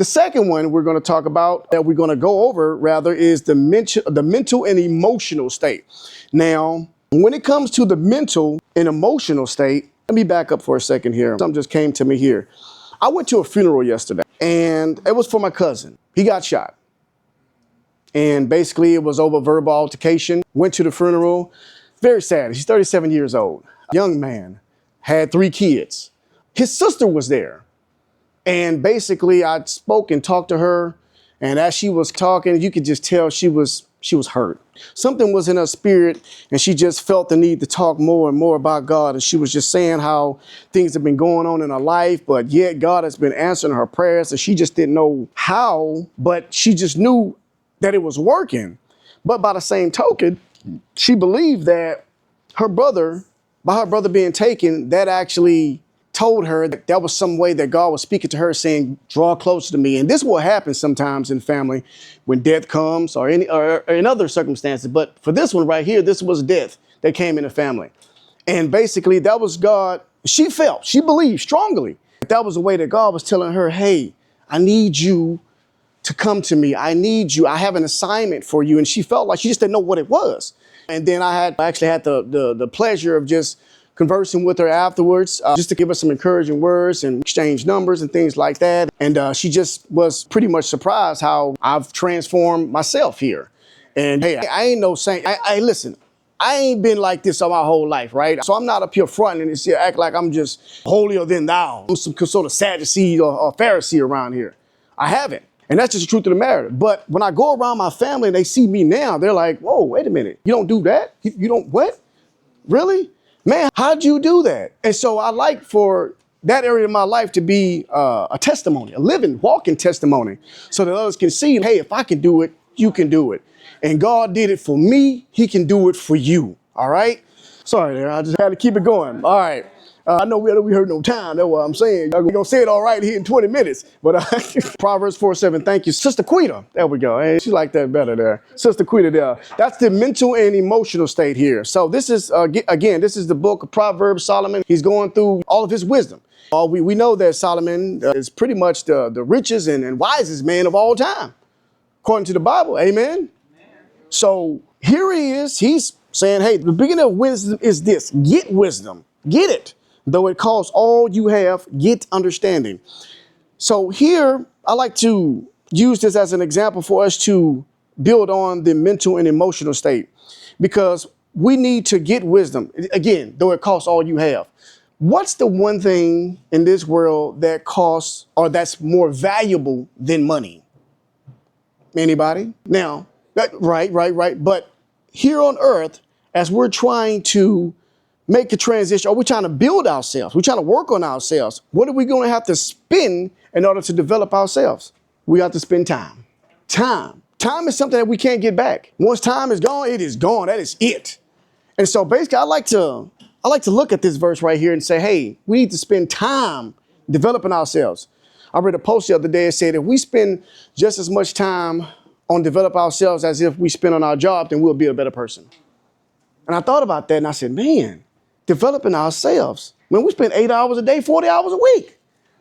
The second one we're going to talk about, that we're going to go over rather, is the mental and emotional state. Now, when it comes to the mental and emotional state, let me back up for a second here. Something just came to me here. I went to a funeral yesterday, and it was for my cousin. He got shot. And basically it was over verbal altercation. Went to the funeral. Very sad. He's 37 years old. Young man. Had 3 kids. His sister was there. And basically I spoke and talked to her. And as she was talking, you could just tell she was hurt. Something was in her spirit, and she just felt the need to talk more and more about God. And she was just saying how things have been going on in her life, but yet God has been answering her prayers, and she just didn't know how, but she just knew that it was working. But by the same token, she believed that her brother, by her brother being taken, that actually told her that that was some way that God was speaking to her, saying, draw closer to me. And this will happen sometimes in family when death comes or in other circumstances. But for this one right here, this was death that came in the family. And basically that was God. She believed strongly that was the way that God was telling her, hey, I need you to come to me. I need you. I have an assignment for you. And she felt like she just didn't know what it was. And then I actually had the pleasure of just conversing with her afterwards, just to give her some encouraging words and exchange numbers and things like that. And she just was pretty much surprised how I've transformed myself here. And hey, I ain't no saint. Listen, I ain't been like this all my whole life, right? So I'm not up here fronting and act like I'm just holier than thou. I'm some sort of Sadducee or Pharisee around here. I haven't. And that's just the truth of the matter. But when I go around my family and they see me now, they're like, whoa, wait a minute. You don't do that? You don't what? Really? Man, how'd you do that? And so I like for that area of my life to be a testimony, a living, walking testimony, so that others can see, hey, if I can do it, you can do it. And God did it for me, he can do it for you. All right? Sorry there, I just had to keep it going. All right. I know we heard no time. That's what I'm saying. We're going to say it all right here in 20 minutes. But Proverbs 4:7, thank you. Sister Quita. There we go. Hey, she liked that better there. Sister Quita there. That's the mental and emotional state here. So this is, again, this is the book of Proverbs, Solomon. He's going through all of his wisdom. We know that Solomon is pretty much the richest and wisest man of all time, according to the Bible. Amen. So here he is. He's saying, hey, the beginning of wisdom is this. Get wisdom. Get it. Though it costs all you have, get understanding. So here, I like to use this as an example for us to build on the mental and emotional state, because we need to get wisdom. Again, though it costs all you have. What's the one thing in this world that costs or that's more valuable than money? Anybody? Now, right. But here on earth, as we're trying to make a transition, or we're trying to build ourselves, we're trying to work on ourselves, what are we going to have to spend in order to develop ourselves? We have to spend time. Time is something that we can't get back. Once time is gone, it is gone. That is it. And so basically, I like to look at this verse right here and say, hey, we need to spend time developing ourselves. I read a post the other day that said if we spend just as much time on develop ourselves as if we spend on our job, then we'll be a better person. And I thought about that and I said, man, developing ourselves. When we spend 8 hours a day, 40 hours a week.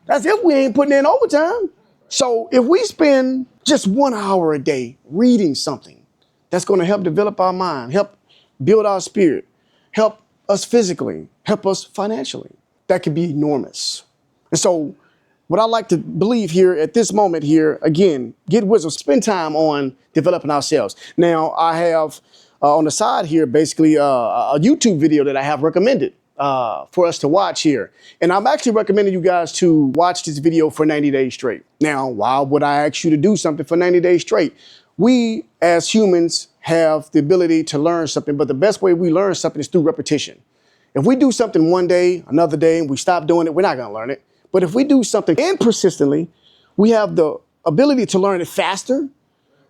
That's if we ain't putting in overtime. So if we spend just 1 hour a day reading something that's going to help develop our mind, help build our spirit, help us physically, help us financially, that could be enormous. And so what I like to believe here at this moment here, again, get wisdom, spend time on developing ourselves. Now I have on the side here, basically a YouTube video that I have recommended for us to watch here. And I'm actually recommending you guys to watch this video for 90 days straight. Now, why would I ask you to do something for 90 days straight? We as humans have the ability to learn something, but the best way we learn something is through repetition. If we do something one day, another day, and we stop doing it, we're not gonna learn it. But if we do something and persistently, we have the ability to learn it faster.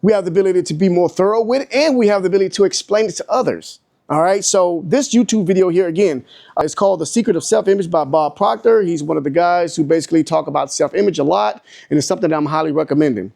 We have the ability to be more thorough with it, and we have the ability to explain it to others. All right, so this YouTube video here, again, is called The Secret of Self-Image by Bob Proctor. He's one of the guys who basically talk about self-image a lot, and it's something that I'm highly recommending.